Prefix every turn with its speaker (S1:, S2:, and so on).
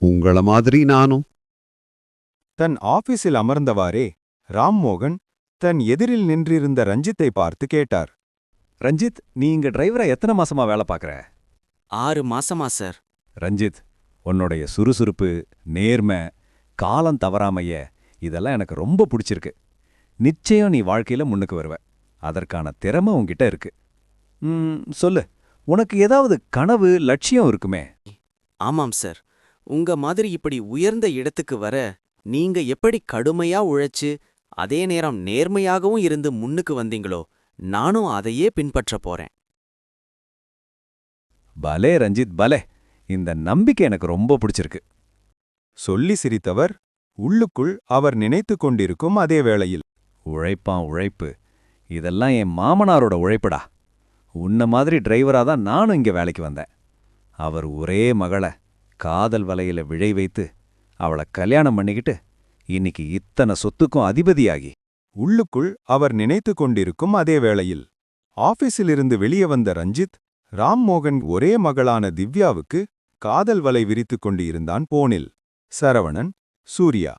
S1: உங்கள மாதிரி நானும்.
S2: தன் ஆபீஸில் அமர்ந்தவாறே ராம்மோகன் தன் எதிரில் நின்றிருந்த ரஞ்சித்தை பார்த்து கேட்டார்.
S3: ரஞ்சித், நீ இங்க டிரைவரா எத்தனை மாசமா வேலை பார்க்கற?
S4: 6 மாசமா சார்.
S3: ரஞ்சித், உன்னுடைய சுறுசுறுப்பு, நேர்மை, காலம் தவறாமைய இதெல்லாம் எனக்கு ரொம்ப பிடிச்சிருக்கு. நிச்சயம் நீ வாழ்க்கையில முன்னுக்கு வருவ. அதற்கான திறமை உன்கிட்ட இருக்கு. சொல்லு, உனக்கு ஏதாவது கனவு, லட்சியம் இருக்குமே?
S4: ஆமாம் சார். உங்க மாதிரி இப்படி உயர்ந்த இடத்துக்கு வர நீங்க எப்படி கடுமையா உழைச்சு அதே நேரம் நேர்மையாகவும் இருந்து முன்னுக்கு வந்தீங்களோ, நானும் அதையே பின்பற்றப் போறேன்.
S3: பலே ரஞ்சித், பலே. இந்த நம்பிக்கை எனக்கு ரொம்ப பிடிச்சிருக்கு.
S2: சொல்லி சிரித்தவர் உள்ளுக்குள் அவர் நினைத்து கொண்டிருக்கும் அதே வேளையில்,
S3: உழைப்பான் உழைப்பு, இதெல்லாம் என் மாமனாரோட உழைப்புடா. உன்ன மாதிரி டிரைவரா தான் நானும் இங்க வேலைக்கு வந்தேன். அவர் ஒரே மகளை காதல் வலையில விழை வைத்து அவளை கல்யாணம் பண்ணிக்கிட்டு இன்னைக்கு இத்தனை சொத்துக்கும் அதிபதியாகி.
S2: உள்ளுக்குள் அவர் நினைத்து கொண்டிருக்கும் அதே வேளையில் ஆபீஸிலிருந்து வெளியே வந்த ரஞ்சித் ராம்மோகன் ஒரே மகளான திவ்யாவுக்கு காதல் வலை விரித்துக் கொண்டு இருந்தான் போனில். சரவணன், சூர்யா.